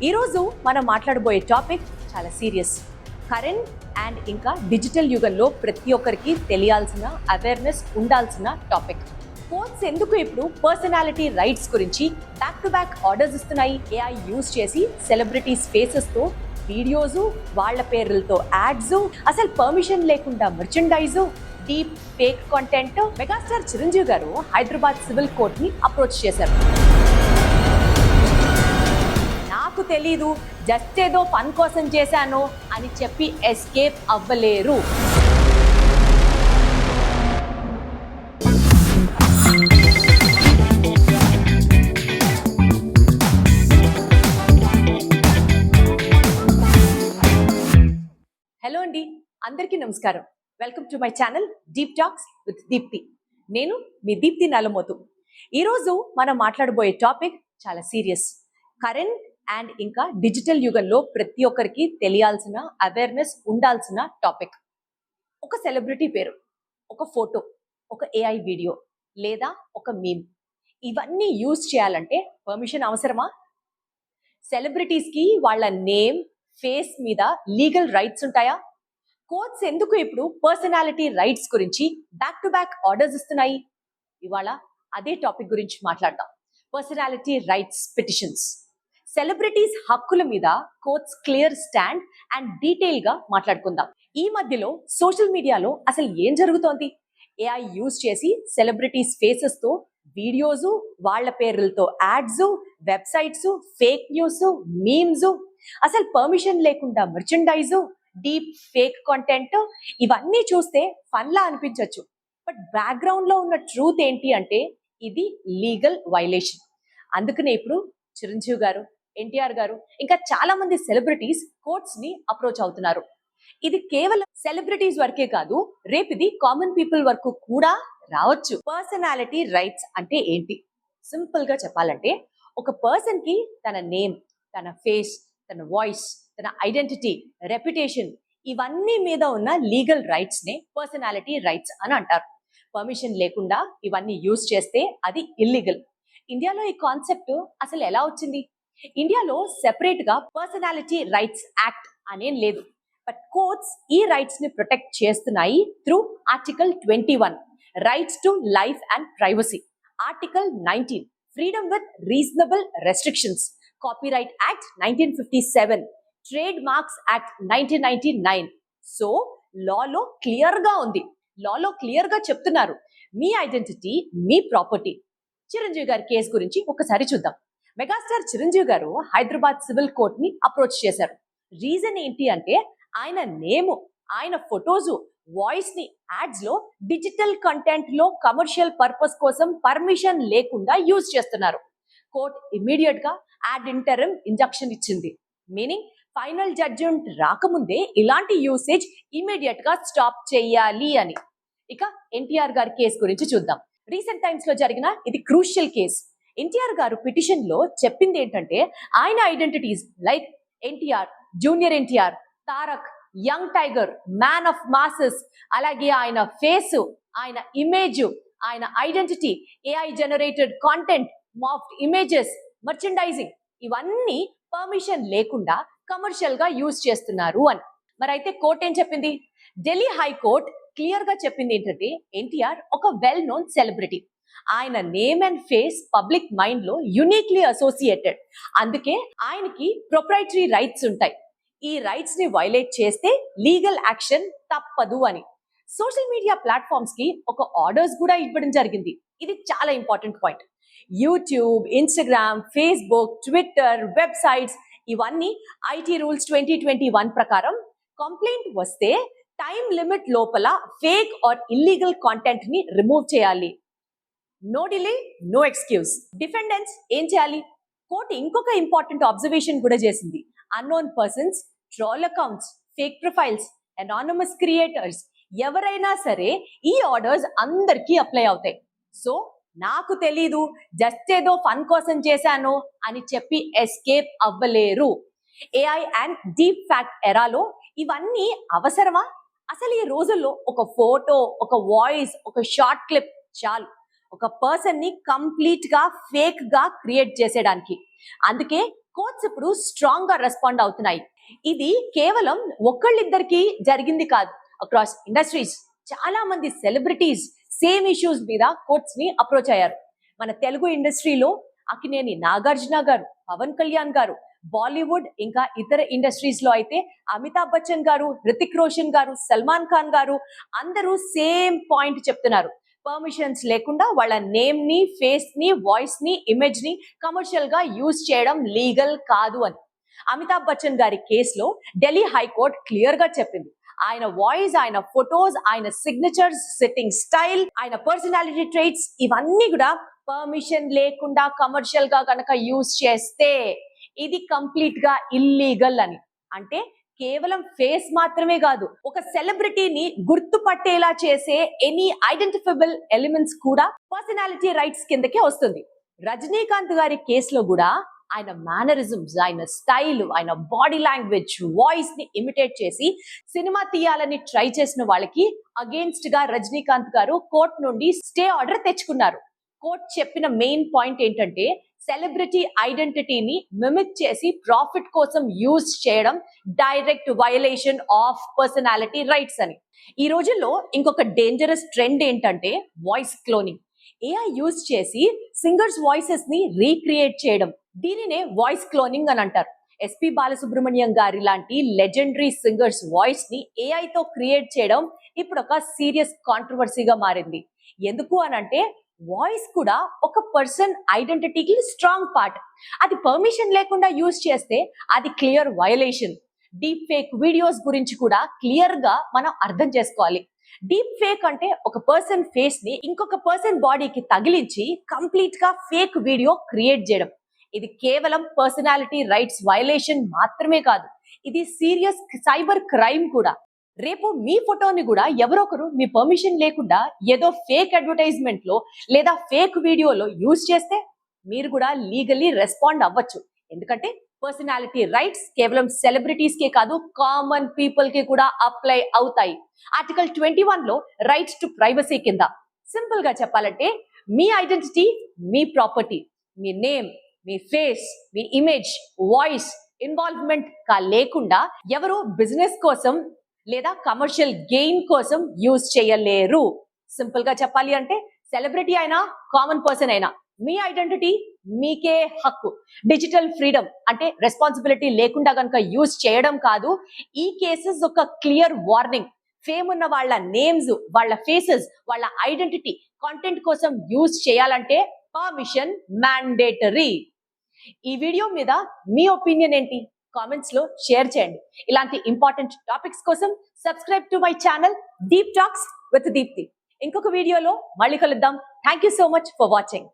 ఈరోజు మనం మాట్లాడబోయే టాపిక్ చాలా సీరియస్. కరెంట్ అండ్ ఇంకా డిజిటల్ యుగంలో ప్రతి ఒక్కరికి తెలియాల్సిన అవేర్నెస్ ఉండాల్సిన టాపిక్. కోర్ట్స్ ఎందుకు ఇప్పుడు పర్సనాలిటీ రైట్స్ గురించి బ్యాక్ టు బ్యాక్ ఆర్డర్స్ ఇస్తున్నాయి? ఏఐ యూజ్ చేసి సెలబ్రిటీస్ ఫేసెస్ తో వీడియోస్, వాళ్ళ పేర్లతో యాడ్స్, అసలు పర్మిషన్ లేకుండా merchandise, deep fake content. Megastar Chiranjeevi గారు హైదరాబాద్ సివిల్ కోర్ట్ ని అప్రోచ్ చేశారు. నాకు తెలీదు, జస్ట్ ఏదో ఫన్ కోసం చేశాను అని చెప్పి ఎస్కేప్ అవ్వలేరు. హలో అండి, అందరికీ నమస్కారం. Welcome to my channel deep talks with Deepthi. నేను మీ దీప్తి నలమోతు. ఈరోజు మనం మాట్లాడబోయే టాపిక్ చాలా సీరియస్. కరెంట్ అండ్ ఇంకా డిజిటల్ యుగంలో ప్రతి ఒక్కరికి తెలియాల్సిన అవేర్నెస్ ఉండాల్సిన టాపిక్. ఒక సెలబ్రిటీ పేరు, ఒక ఫోటో, ఒక ఏఐ వీడియో లేదా ఒక మీమ్, ఇవన్నీ యూజ్ చేయాలంటే పర్మిషన్ అవసరమా? సెలబ్రిటీస్కి వాళ్ళ నేమ్, ఫేస్ మీద లీగల్ రైట్స్ ఉంటాయా? కోర్ట్స్ ఎందుకు ఇప్పుడు పర్సనాలిటీ రైట్స్ గురించి బ్యాక్ టు బ్యాక్ ఆర్డర్స్ ఇస్తున్నాయి? ఇవాళ అదే టాపిక్ గురించి మాట్లాడదాం. Personality rights petitions. సెలబ్రిటీస్ హక్కుల మీద courts clear stand and detail గా మాట్లాడుకుందాం. ఈ మధ్యలో సోషల్ మీడియాలో అసలు ఏం జరుగుతోంది? ఏఐ యూజ్ చేసి సెలబ్రిటీస్ ఫేసెస్ తో వీడియోస్, వాళ్ళ పేర్లతో ads, websites, fake news, memes, అసలు పర్మిషన్ లేకుండా మర్చెండైజ్, డీప్ ఫేక్ కంటెంట్, ఇవన్నీ చూస్తే ఫన్లా అనిపించవచ్చు. బట్ బ్యాక్గ్రౌండ్ లో ఉన్న ట్రూత్ ఏంటి అంటే ఇది లీగల్ వైలేషన్. అందుకనే ఇప్పుడు చిరంజీవి గారు, ఎన్టీఆర్ గారు, ఇంకా చాలా మంది సెలబ్రిటీస్ కోర్ట్స్ ని అప్రోచ్ అవుతున్నారు. ఇది కేవలం సెలబ్రిటీస్ వరకే కాదు, రేపు ఇది కామన్ పీపుల్ వరకు కూడా రావచ్చు. పర్సనాలిటీ రైట్స్ అంటే ఏంటి? సింపుల్ గా చెప్పాలంటే, ఒక పర్సన్ కి తన నేమ్, తన ఫేస్, తన వాయిస్, తన ఐడెంటిటీ, రెప్యుటేషన్, ఇవన్నీ మీద ఉన్న లీగల్ రైట్స్ నే పర్సనాలిటీ రైట్స్ అని అంటారు. పర్మిషన్ లేకుండా ఇవన్నీ యూజ్ చేస్తే అది ఇల్లీగల్. ఇండియాలో ఈ కాన్సెప్ట్ అసలు ఎలా వచ్చింది? ఇండియాలో సెపరేట్ గా పర్సనాలిటీ రైట్స్ యాక్ట్ అనేం లేదు. బట్ కోర్ట్స్ ఈ రైట్స్ ని ప్రొటెక్ట్ చేస్తున్నాయి through article 21 rights to life and privacy, article 19 freedom with reasonable restrictions, copyright act 1957, trade marks act 1999. So Lalo clear గా ఉంది, లాలో క్లియర్ గా చెప్తున్నారు మీ ఐడెంటిటీ మీ ప్రాపర్టీ. చిరంజీవి గారి కేసు గురించి ఒకసారి చూద్దాం. మెగాస్టార్ చిరంజీవి గారు హైదరాబాద్ సివిల్ కోర్ట్ ని అప్రోచ్ చేశారు. రీజన్ ఏంటి అంటే ఆయన నేము, ఆయన ఫొటోస్, వాయిస్ ని యాడ్స్ లో, డిజిటల్ కంటెంట్ లో కమర్షియల్ పర్పస్ కోసం పర్మిషన్ లేకుండా యూజ్ చేస్తున్నారు. కోర్ట్ ఇమీడియట్ గా యాడ్ ఇంటరమ్ ఇంజంక్షన్ ఇచ్చింది. మీనింగ్ ఫైనల్ జడ్జిమెంట్ రాకముందే ఇలాంటి యూసేజ్ ఇమీడియట్ గా స్టాప్ చేయాలి అని. ఇక ఎన్టీఆర్ గారి కేసు గురించి చూద్దాం. రీసెంట్ టైమ్స్ లో జరిగిన ఇది క్రూషియల్ కేసు. ఎన్టీఆర్ గారు పిటిషన్ లో చెప్పింది ఏంటంటే ఆయన identities like NTR, junior NTR, Tarak, young tiger, man of masses, అలాగే ఆయన ఫేస్, ఆయన ఇమేజ్, ఆయన identity, AI generated content, morphed images, merchandising, ఇవన్నీ పర్మిషన్ లేకుండా కమర్షియల్ గా యూజ్ చేస్తున్నారు అని. మరి అయితే కోర్ట్ ఏం చెప్పింది? ఢిల్లీ హైకోర్ట్ క్లియర్ గా చెప్పింది ఏంటంటే ఎన్టీఆర్ ఒక వెల్ నోన్ సెలబ్రిటీ. ఆయన name and face public mind లో యూనిక్లీ అసోసియేటెడ్. అందుకే ఆయనకి ప్రొప్రైటరీ రైట్స్ ఉంటాయి. ఈ రైట్స్ ని వైలేట్ చేస్తే లీగల్ యాక్షన్ తప్పదు అని. సోషల్ మీడియా ప్లాట్ఫామ్స్ కి ఒక ఆర్డర్స్ కూడా ఇవ్వడం జరిగింది. ఇది చాలా important point. YouTube, Instagram, Facebook, Twitter, websites, ఇవన్నీ ఐటీ రూల్స్ 2021 ప్రకారం కంప్లైంట్ వస్తే టైం లిమిట్ లోపల ఫేక్ ఆర్ ఇల్లీగల్ కాంటెంట్ ని రిమూవ్ చేయాలి. No delay, no excuse. Defendants ఏం చేయాలి? కోర్టు ఇంకొక ఇంపార్టెంట్ అబ్జర్వేషన్ కూడా చేసింది. Unknown persons, troll accounts, fake profiles, anonymous creators, ఎవరైనా సరే ఈ ఆర్డర్స్ అందరికీ అప్లై అవుతాయి. సో నాకు తెలీదు, జస్ట్ ఏదో ఫన్ కోసం చేశాను అని చెప్పి ఎస్కేప్ అవ్వలేరు. ఏఐ అండ్ డీప్ ఫ్యాక్ట్ ఎరాలో ఇవన్నీ అవసరమా? అసలు ఈ రోజుల్లో ఒక ఫోటో, ఒక వాయిస్, ఒక షార్ట్ క్లిప్ చాలు ఒక పర్సన్ ని కంప్లీట్ గా ఫేక్ గా క్రియేట్ చేసేయడానికి. అందుకే కోర్ట్స్ ఇప్పుడు స్ట్రాంగ్ గా రెస్పాండ్ అవుతున్నాయి. ఇది కేవలం ఒకళ్ళిద్దరికి జరిగింది కాదు. అక్రాస్ ఇండస్ట్రీస్ చాలా మంది సెలబ్రిటీస్ సేమ్ ఇష్యూస్ మీద కోర్ట్స్ ని అప్రోచ్ అయ్యారు. మన తెలుగు ఇండస్ట్రీలో అక్కినేని నాగార్జున గారు, పవన్ కళ్యాణ్ గారు, బాలీవుడ్ ఇంకా ఇతర ఇండస్ట్రీస్ లో అయితే అమితాబ్ బచ్చన్ గారు, హృతిక్ రోషన్ గారు, సల్మాన్ ఖాన్ గారు అందరూ సేమ్ పాయింట్ చెప్తున్నారు. పర్మిషన్స్ లేకుండా వాళ్ళ నేమ్ ని, ఫేస్ ని, వాయిస్ ని, ఇమేజ్ ని కమర్షియల్ గా యూజ్ చేయడం లీగల్ కాదు అని. అమితాబ్ బచ్చన్ గారి కేసులో ఢిల్లీ హైకోర్టు క్లియర్ గా చెప్పింది. ఆయన వాయిస్, ఆయన ఫొటోస్, ఆయన సిగ్నేచర్స్, సిట్టింగ్ స్టైల్, ఆయన పర్సనాలిటీ ట్రైట్స్ ఇవన్నీ కూడా పర్మిషన్ లేకుండా కమర్షియల్ గా కనుక యూజ్ చేస్తే ఇది కంప్లీట్ గా ఇల్లీగల్ అని. అంటే కేవలం ఫేస్ మాత్రమే కాదు, ఒక సెలబ్రిటీని గుర్తుపట్టేలా చేసే ఎనీ ఐడెంటిఫైబుల్ ఎలిమెంట్స్ కూడా పర్సనాలిటీ రైట్స్ కిందకే వస్తుంది. రజనీకాంత్ గారి కేసులో కూడా ఆయన మేనరిజమ్స్, ఆయన స్టైల్, ఆయన బాడీ లాంగ్వేజ్, వాయిస్ ని ఇమిటేట్ చేసి సినిమా తీయాలని ట్రై చేసిన వాళ్ళకి అగేన్స్ట్ గా రజనీకాంత్ గారు కోర్టు నుండి స్టే ఆర్డర్ తెచ్చుకున్నారు. కోర్టు చెప్పిన మెయిన్ పాయింట్ ఏంటంటే సెలబ్రిటీ ఐడెంటిటీని మిమిక్ చేసి ప్రాఫిట్ కోసం యూజ్ చేయడం direct violation of personality rights అని. ఈ రోజుల్లో ఇంకొక డేంజరస్ ట్రెండ్ ఏంటంటే వాయిస్ క్లోనింగ్. ఏఐ యూజ్ చేసి సింగర్స్ వాయిసెస్ ని రీక్రియేట్ చేయడం, దీనినే వాయిస్ క్లోనింగ్ అని అంటారు. ఎస్పి బాలసుబ్రహ్మణ్యం గారి లాంటి లెజెండరీ సింగర్స్ వాయిస్ ని ఏఐ తో క్రియేట్ చేయడం ఇప్పుడు ఒక సీరియస్ కాంట్రవర్సీగా మారింది. ఎందుకు అనంటే వాయిస్ కూడా ఒక పర్సన్ ఐడెంటిటీకి స్ట్రాంగ్ పార్ట్. అది పర్మిషన్ లేకుండా యూజ్ చేస్తే అది clear violation. Deep fake videos గురించి కూడా క్లియర్ గా మనం అర్థం చేసుకోవాలి. డీప్ ఫేక్ అంటే ఒక పర్సన్ ఫేస్ ని ఇంకొక పర్సన్ బాడీకి తగిలించి కంప్లీట్ గా ఫేక్ వీడియో క్రియేట్ చేయడం. ఇది కేవలం పర్సనాలిటీ రైట్స్ వయలేషన్ మాత్రమే కాదు, ఇది సీరియస్ సైబర్ క్రైమ్ కూడా. రేపు మీ ఫోటోని కూడా ఎవరొకరు మీ పర్మిషన్ లేకుండా ఏదో ఫేక్ అడ్వర్టైజ్మెంట్ లో లేదా ఫేక్ వీడియోలో యూజ్ చేస్తే మీరు కూడా లీగల్లీ రెస్పాండ్ అవ్వచ్చు. ఎందుకంటే పర్సనాలిటీ రైట్స్ కేవలం సెలబ్రిటీస్ కే కాదు, కామన్ పీపుల్ కి కూడా అప్లై అవుతాయి. ఆర్టికల్ 21 లో రైట్స్ టు ప్రైవసీ కింద సింపుల్ గా చెప్పాలంటే మీ ఐడెంటిటీ మీ ప్రాపర్టీ. మీ నేమ్, మీ ఫేస్, మీ ఇమేజ్, వాయిస్ ఇన్వాల్వ్మెంట్ కా లేకుండా ఎవరు బిజినెస్ కోసం లేదా కమర్షియల్ గెయిన్ కోసం యూజ్ చేయలేరు. సింపుల్ గా చెప్పాలి అంటే సెలబ్రిటీ అయినా కామన్ పర్సన్ అయినా మీ ఐడెంటిటీ మీకే హక్కు. డిజిటల్ ఫ్రీడమ్ అంటే రెస్పాన్సిబిలిటీ లేకుండా కనుక యూజ్ చేయడం కాదు. ఈ కేసెస్ ఒక క్లియర్ వార్నింగ్. ఫేమ్ ఉన్న వాళ్ళ నేమ్స్, వాళ్ళ ఫేసెస్, వాళ్ళ ఐడెంటిటీ కాంటెంట్ కోసం యూజ్ చేయాలంటే పర్మిషన్ మ్యాండేటరీ. ఈ వీడియో మీద మీ ఒపీనియన్ ఏంటి? కామెంట్స్ లో షేర్ చేయండి. ఇలాంటి ఇంపార్టెంట్ టాపిక్స్ కోసం subscribe to my channel deep talks with Deepthi. ఇంకొక వీడియోలో మళ్ళీ కలుద్దాం. Thank you so much for watching.